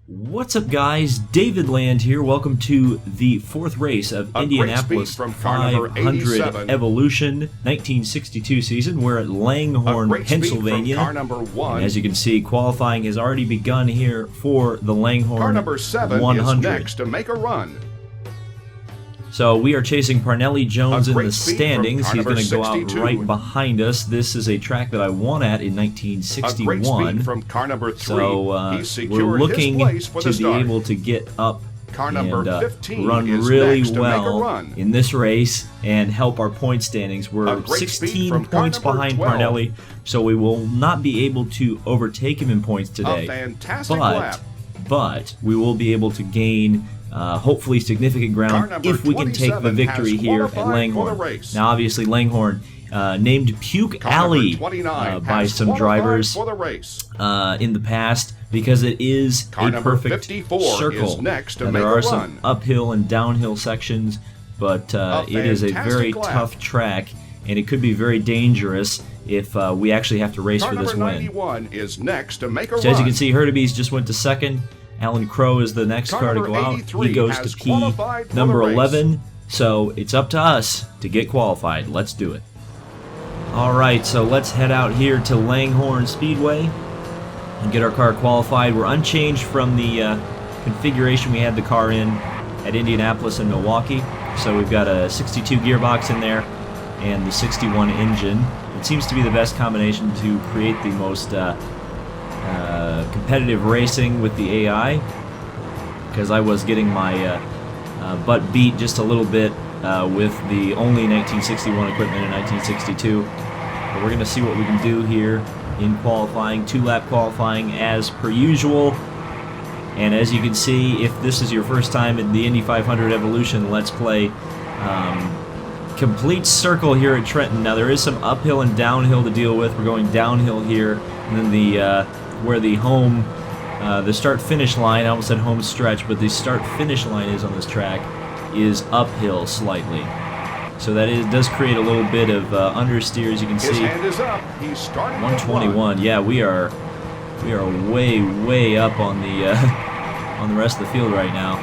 What's up, guys? David Land here. Welcome to the fourth race of Indianapolis 500 Evolution 1962 season. We're at Langhorne, Pennsylvania. And as you can see, qualifying has already begun here for the Langhorne Car number 7 100. is next to make a run. So we are chasing Parnelli Jones in the standings. He's going to go out 62. right behind us. This is a track that I won at in 1961. A great speed from car number 3. So He secured we're looking his place for to the be start. able to get up Car number and 15 run is really next to make a well run. in this race and help our point standings. A We're great speed 16 from car points number behind 12. Parnelli, so we will not be able to overtake him in points A today. fantastic lap. But we will be able to gain hopefully significant Car ground number if we can take the 27 victory has here at qualified for the Langhorne. race. Now, obviously, Langhorne named Puke Car number Alley 29 by has some qualified drivers for the race. in the past because it is Car a number perfect 54 circle. is next to Now, make there a are some run. uphill and downhill sections, but it is a very fantastic lap. tough track, and it could be very dangerous if we actually have to race Car for this number win. 91 is next to make a So run. as you can see, Hurtubise just went to second. Alan Crow is the next Car car to number go out. 83 He goes to has P qualified for number the race. 11. So it's up to us to get qualified. Let's do it. All right, so let's head out here to Langhorne Speedway and get our car qualified. We're unchanged from the configuration we had the car in at Indianapolis and Milwaukee. So we've got a 62 gearbox in there and the 61 engine. It seems to be the best combination to create the most competitive racing with the AI, because I was getting my butt beat just a little bit with the only 1961 equipment in 1962. But we're going to see what we can do here in qualifying, 2-lap qualifying as per usual. And as you can see, if this is your first time in the Indy 500 Evolution Let's Play, complete circle here at Trenton. Now there is some uphill and downhill to deal with. We're going downhill here, and then the where the home, the start-finish line, I almost said home stretch, but the start-finish line is on this track, is uphill slightly. So that does create a little bit of understeer, as you can His see. hand is up. He's starting 121. Yeah, we are way up on the on the rest of the field right now.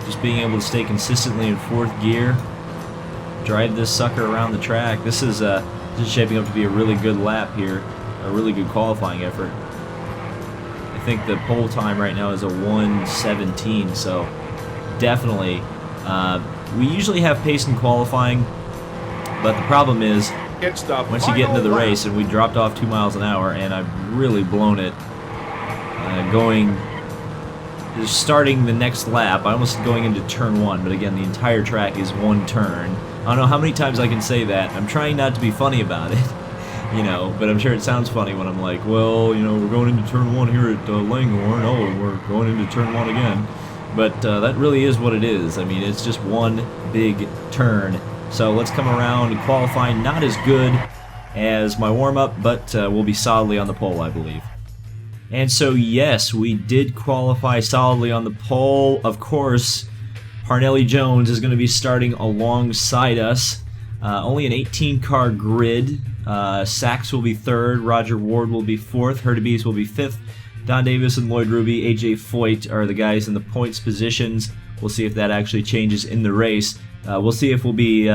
Just being able to stay consistently in fourth gear, drive this sucker around the track. This is shaping up to be a really good lap here, a really good qualifying effort. I think the pole time right now is a 1:17, so definitely. We usually have pace in qualifying, but the problem is It's the once you get into the final lap. race, and we dropped off 2 miles an hour, and I've really blown it starting the next lap. I almost said going into turn 1, but again, the entire track is one turn. I don't know how many times I can say that. I'm trying not to be funny about it, you know, but I'm sure it sounds funny when I'm like, well, you know, we're going into turn 1 here at Langhorne. Oh, and we're going into turn 1 again. But that really is what it is. I mean, it's just one big turn. So let's come around and qualify. Not as good as my warm-up, but we'll be solidly on the pole, I believe. And so, yes, we did qualify solidly on the pole. Of course, Parnelli Jones is going to be starting alongside us. Only an 18-car grid. Sachs will be third. Roger Ward will be fourth. Hurtubise will be fifth. Don Davis and Lloyd Ruby, AJ Foyt are the guys in the points positions. We'll see if that actually changes in the race. We'll see if we'll be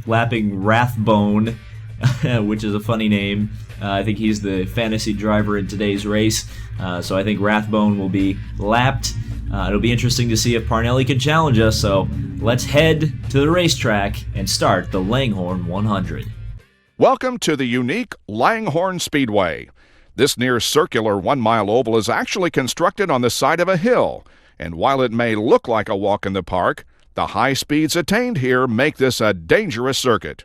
lapping Rathbone, which is a funny name. I think he's the fantasy driver in today's race. So I think Rathbone will be lapped. It'll be interesting to see if Parnelli can challenge us. So let's head to the racetrack and start the Langhorne 100. Welcome to the unique Langhorne Speedway. This near-circular 1-mile oval is actually constructed on the side of a hill, and while it may look like a walk in the park, the high speeds attained here make this a dangerous circuit.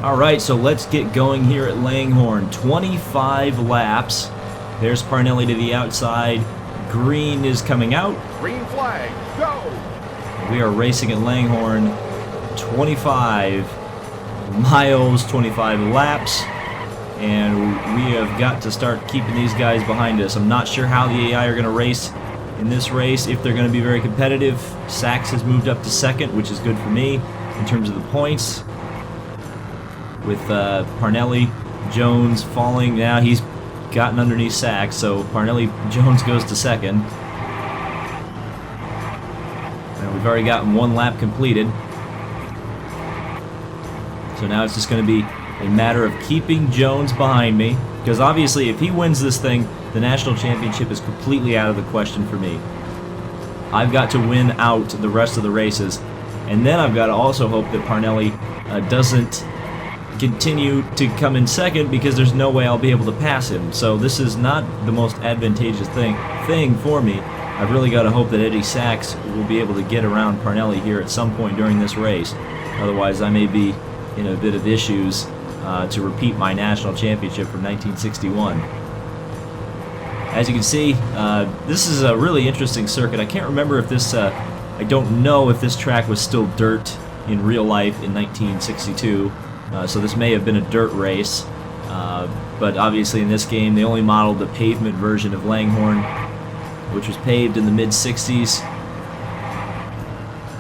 All right, so let's get going here at Langhorne. 25 laps. There's Parnelli to the outside. Green is coming out. Green flag, go! We are racing at Langhorne. 25 miles, 25 laps. And we have got to start keeping these guys behind us. I'm not sure how the AI are going to race in this race, if they're going to be very competitive. Sachs has moved up to second, which is good for me in terms of the points. With Parnelli Jones falling. Now he's gotten underneath Sachs, so Parnelli Jones goes to second. And we've already gotten 1 lap completed. So now it's just going to be a matter of keeping Jones behind me, because obviously if he wins this thing, the national championship is completely out of the question for me. I've got to win out the rest of the races, and then I've got to also hope that Parnelli doesn't continue to come in second, because there's no way I'll be able to pass him. So this is not the most advantageous thing for me. I've really got to hope that Eddie Sachs will be able to get around Parnelli here at some point during this race. Otherwise, I may be in a bit of issues to repeat my national championship from 1961. As you can see, this is a really interesting circuit. I can't remember if this, I don't know if this track was still dirt in real life in 1962, so this may have been a dirt race, but obviously in this game they only modeled the pavement version of Langhorne, which was paved in the mid-60s,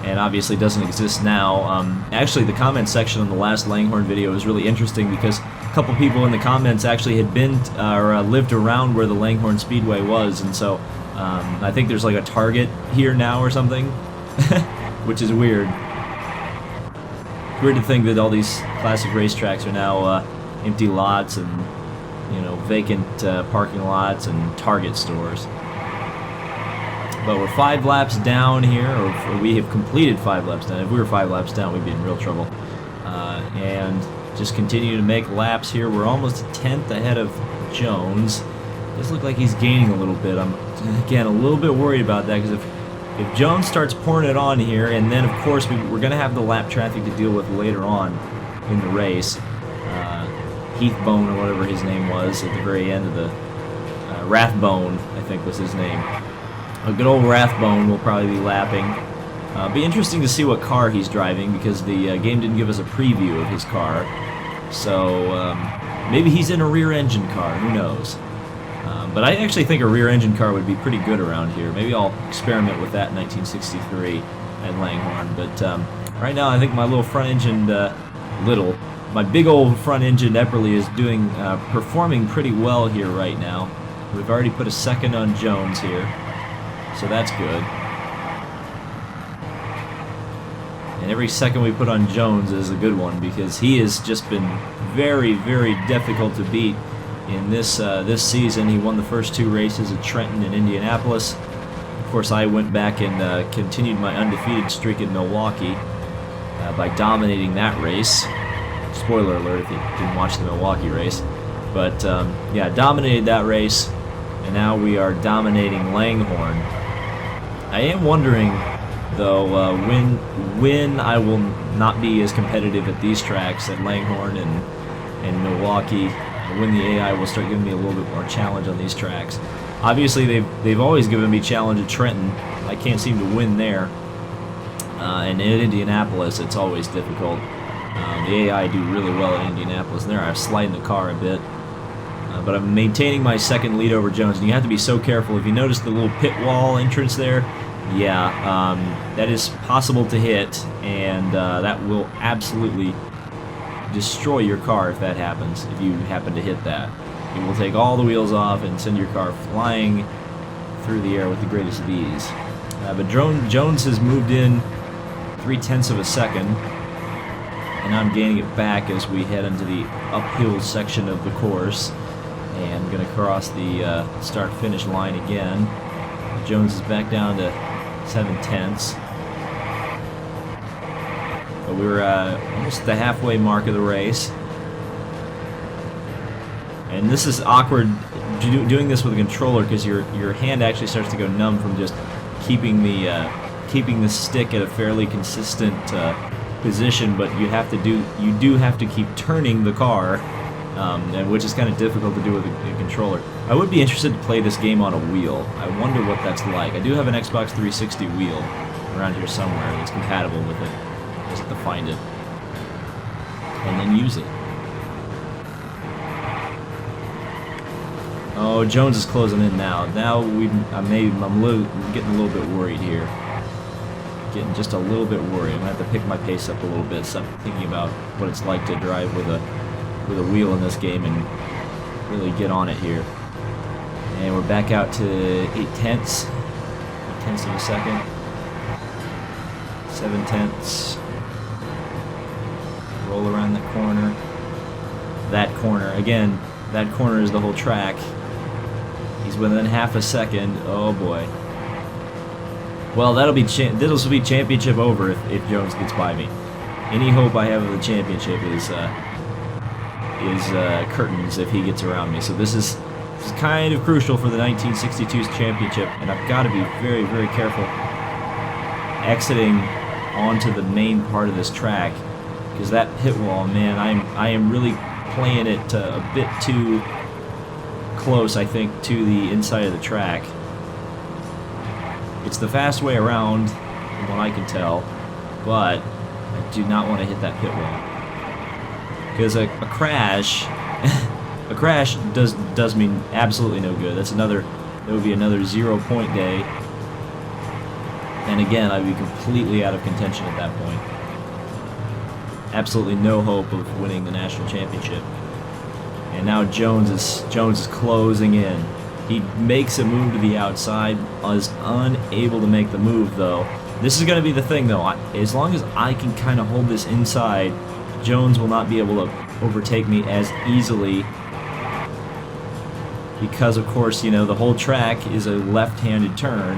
and obviously doesn't exist now. Actually, the comment section on the last Langhorne video is really interesting, because a couple people in the comments actually had been or lived around where the Langhorne Speedway was, and so I think there's like a Target here now or something, which is weird. It's weird to think that all these classic racetracks are now empty lots and, you know, vacant parking lots and Target stores. But we're 5 laps down here, or we have completed 5 laps down. If we were 5 laps down, we'd be in real trouble. And just continue to make laps here. We're almost a 10th ahead of Jones. Does look like he's gaining a little bit. I'm, again, a little bit worried about that, because if Jones starts pouring it on here, and then, of course, we're going to have the lap traffic to deal with later on in the race. Heathbone, or whatever his name was, at the very end of the... Rathbone, I think was his name. A good old Rathbone will probably be lapping. Be interesting to see what car he's driving, because the game didn't give us a preview of his car. So maybe he's in a rear-engine car, who knows. But I actually think a rear-engine car would be pretty good around here. Maybe I'll experiment with that in 1963 at Langhorne. But right now I think my little front-engine, my big old front-engine Epperle is performing pretty well here right now. We've already put a second on Jones here, so that's good. And every second we put on Jones is a good one, because he has just been very, very difficult to beat in this season. He won the first 2 races at Trenton and Indianapolis. Of course, I went back and continued my undefeated streak in Milwaukee by dominating that race. Spoiler alert if you didn't watch the Milwaukee race. But yeah, dominated that race, and now we are dominating Langhorne. I am wondering, though, when I will not be as competitive at these tracks, at Langhorne and Milwaukee, when the AI will start giving me a little bit more challenge on these tracks. Obviously, they've always given me challenge at Trenton. I can't seem to win there. And in Indianapolis, it's always difficult. The AI do really well in Indianapolis. And there, I'm sliding the car a bit. But I'm maintaining my second lead over Jones. And you have to be so careful. If you notice the little pit wall entrance there, yeah, that is possible to hit, and that will absolutely destroy your car if that happens, if you happen to hit that. It will take all the wheels off and send your car flying through the air with the greatest of ease. But Jones has moved in 0.3 of a second, and I'm gaining it back as we head into the uphill section of the course. And I'm going to cross the start-finish line again. Jones is back down to 0.7. But we're almost at the halfway mark of the race. And this is awkward doing this with a controller, because your hand actually starts to go numb from just keeping the stick at a fairly consistent position. But you do have to keep turning the car, which is kind of difficult to do with a controller. I would be interested to play this game on a wheel. I wonder what that's like. I do have an Xbox 360 wheel around here somewhere that's compatible with it. I just have to find it and then use it. Oh, Jones is closing in now. Now I'm getting a little bit worried here. Getting just a little bit worried. I'm gonna have to pick my pace up a little bit. Stop thinking about what it's like to drive with a wheel in this game and really get on it here. back out to 8/10. 8/10 of a second. 7/10. Roll around that corner. That corner. Again, that corner is the whole track. He's within half a second. Oh boy. Well, that'll be championship over if Jones gets by me. Any hope I have of the championship is curtains if he gets around me. So this is kind of crucial for the 1962's championship, and I've got to be very, very careful exiting onto the main part of this track, because that pit wall, man, I am really playing it a bit too close, I think, to the inside of the track. It's the fast way around, from what I can tell, but I do not want to hit that pit wall, because a crash, a crash does me absolutely no good. That would be another 0-point day, and again, I'd be completely out of contention at that point. Absolutely no hope of winning the national championship. And now Jones is closing in. He makes a move to the outside, is unable to make the move though. This is going to be the thing though. As long as I can kind of hold this inside, Jones will not be able to overtake me as easily, because of course, you know, the whole track is a left-handed turn.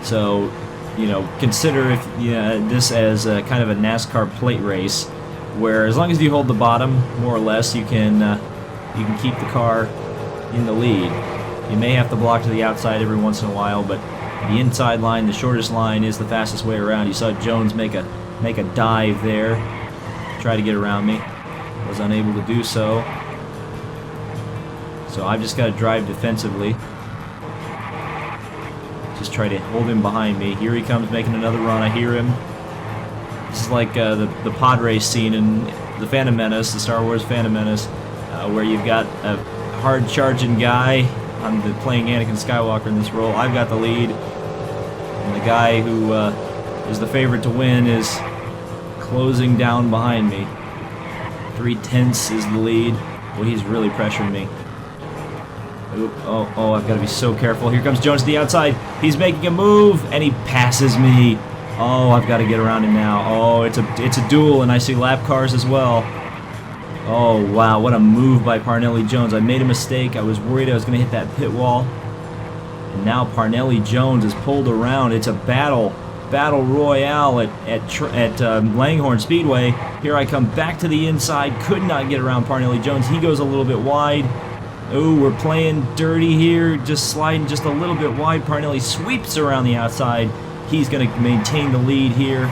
So, you know, consider this as a kind of a NASCAR plate race, where as long as you hold the bottom, more or less, you can keep the car in the lead. You may have to block to the outside every once in a while, but the inside line, the shortest line, is the fastest way around. You saw Jones make a dive there, try to get around me. Was unable to do so. So I've just got to drive defensively. Just try to hold him behind me. Here he comes making another run. I hear him. This is like the pod race scene in the Phantom Menace, the Star Wars Phantom Menace, where you've got a hard-charging guy. I'm playing Anakin Skywalker in this role. I've got the lead, and the guy who is the favorite to win is closing down behind me. 3/10 is the lead. Well, he's really pressuring me. Oop, oh, I've got to be so careful. Here comes Jones to the outside. He's making a move, and he passes me. Oh, I've got to get around him now. Oh, it's a duel, and I see lap cars as well. Oh, wow, what a move by Parnelli Jones. I made a mistake. I was worried I was going to hit that pit wall. And now Parnelli Jones is pulled around. It's a battle royale at Langhorne Speedway. Here I come back to the inside. Could not get around Parnelli Jones. He goes a little bit wide. Oh, we're playing dirty here. Just sliding just a little bit wide. Parnelli sweeps around the outside. He's going to maintain the lead here.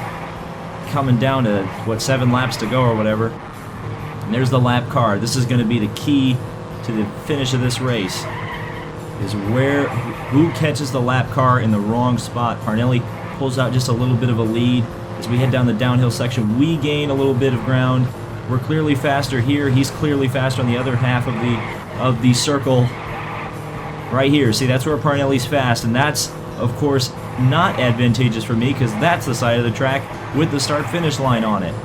Coming down to, what, 7 laps to go or whatever. And there's the lap car. This is going to be the key to the finish of this race. Is who catches the lap car in the wrong spot. Parnelli pulls out just a little bit of a lead. As we head down the downhill section, we gain a little bit of ground. We're clearly faster here. He's clearly faster on the other half of the circle. Right here. See, that's where Parnelli's fast, and that's, of course, not advantageous for me, because that's the side of the track with the start-finish line on it.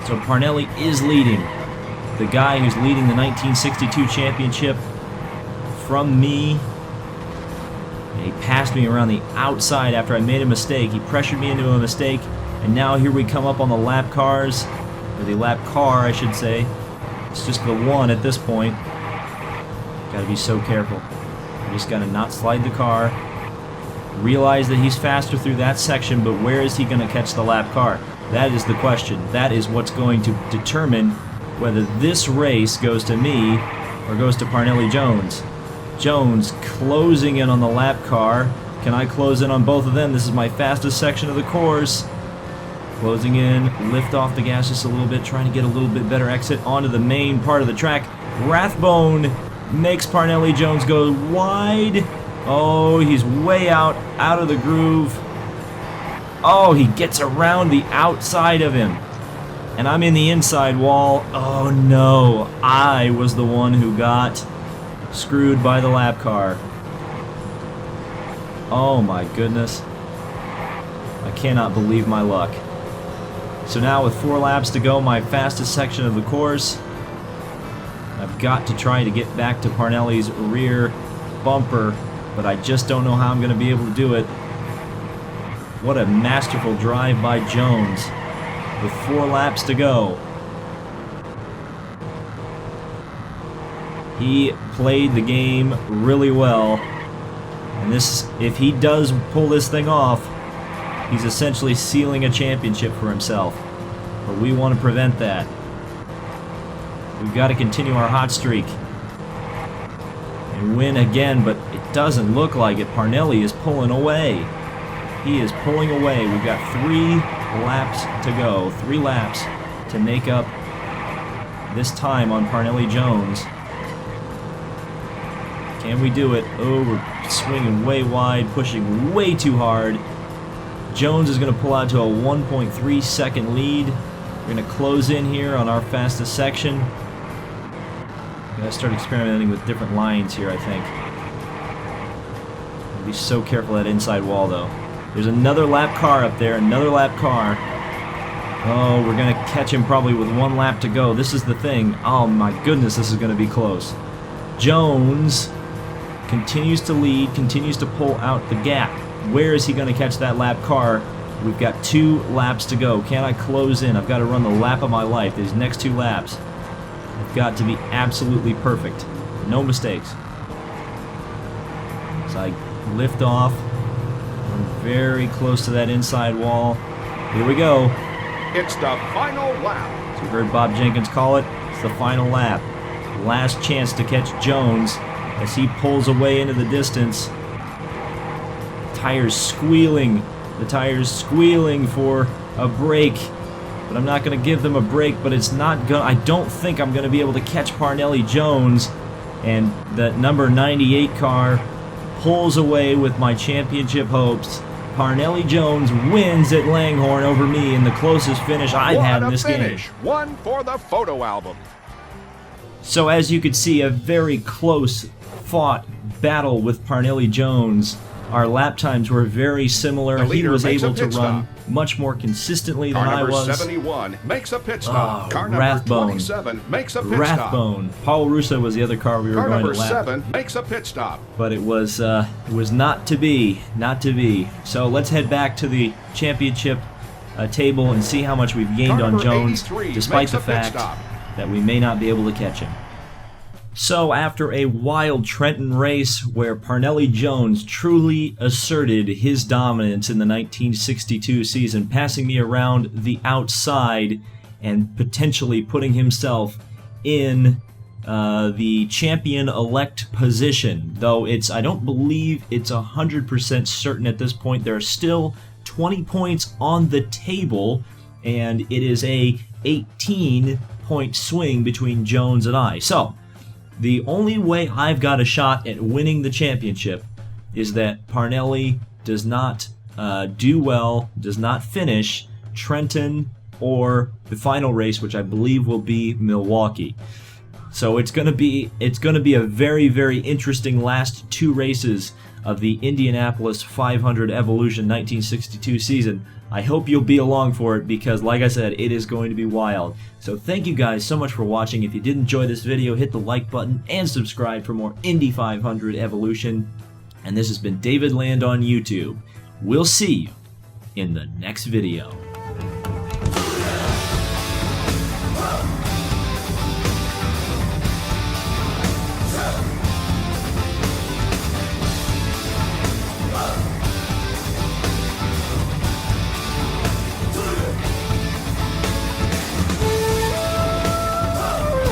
So Parnelli is leading. The guy who's leading the 1962 championship from me. And he passed me around the outside after I made a mistake. He pressured me into a mistake, and now here we come up on the lap cars, or the lap car, I should say. It's just the one at this point. Gotta be so careful. I just gotta not slide the car. Realize that he's faster through that section, but where is he gonna catch the lap car? That is the question. That is what's going to determine whether this race goes to me or goes to Parnelli Jones. Jones closing in on the lap car. Can I close in on both of them? This is my fastest section of the course. Closing in, lift off the gas just a little bit, trying to get a little bit better exit onto the main part of the track. Rathbone makes Parnelli Jones go wide. Oh, he's way out of the groove. Oh, he gets around the outside of him. And I'm in the inside wall. Oh no, I was the one who got screwed by the lap car. Oh my goodness. I cannot believe my luck. So now with 4 laps to go, my fastest section of the course, I've got to try to get back to Parnelli's rear bumper, but I just don't know how I'm going to be able to do it. What a masterful drive by Jones with 4 laps to go. He played the game really well, and this, if he does pull this thing off, he's essentially sealing a championship for himself. But we want to prevent that. We've got to continue our hot streak and win again, but it doesn't look like it. Parnelli is pulling away. He is pulling away. We've got 3 laps to go. 3 laps to make up this time on Parnelli Jones. Can we do it? Oh, we're swinging way wide, pushing way too hard. Jones is going to pull out to a 1.3 second lead. We're going to close in here on our fastest section. We're going to start experimenting with different lines here, I think. Be so careful of that inside wall, though. There's another lap car up there, another lap car. Oh, we're going to catch him probably with 1 lap to go. This is the thing. Oh my goodness, this is going to be close. Jones continues to lead, continues to pull out the gap. Where is he going to catch that lap car? We've got 2 laps to go. Can I close in? I've got to run the lap of my life. These next 2 laps have got to be absolutely perfect. No mistakes. So I lift off. I'm very close to that inside wall. Here we go. It's the final lap. So you heard Bob Jenkins call it. It's the final lap. Last chance to catch Jones as he pulls away into the distance. Tires squealing. The tires squealing for a break. But I'm not going to give them a break, but it's not going. I don't think I'm going to be able to catch Parnelli Jones. And that number 98 car pulls away with my championship hopes. Parnelli Jones wins at Langhorne over me in the closest finish I've had in this game. One for the photo album. So as you could see, a very close fought battle with Parnelli Jones. Our lap times were very similar. He was able to run much more consistently than I was. Car number 71 makes a pit stop. Car number Rathbone. 27 makes a pit Rathbone. Paul Russo was the other car we were going to lap. Car number 7 makes a pit stop. But it was not to be, not to be. So let's head back to the championship table and see how much we've gained on Jones, despite the fact that we may not be able to catch him. So after a wild Trenton race where Parnelli Jones truly asserted his dominance in the 1962 season, passing me around the outside and potentially putting himself in the champion-elect position, though I don't believe it's 100% certain at this point. There are still 20 points on the table, and it is a 18-point swing between Jones and I. So the only way I've got a shot at winning the championship is that Parnelli does not do well, does not finish Trenton or the final race, which I believe will be Milwaukee. So it's going to be a very, very interesting last 2 races of the Indianapolis 500 Evolution 1962 season. I hope you'll be along for it because, like I said, it is going to be wild. So thank you guys so much for watching. If you did enjoy this video, hit the like button and subscribe for more Indy 500 Evolution. And this has been David Land on YouTube. We'll see you in the next video.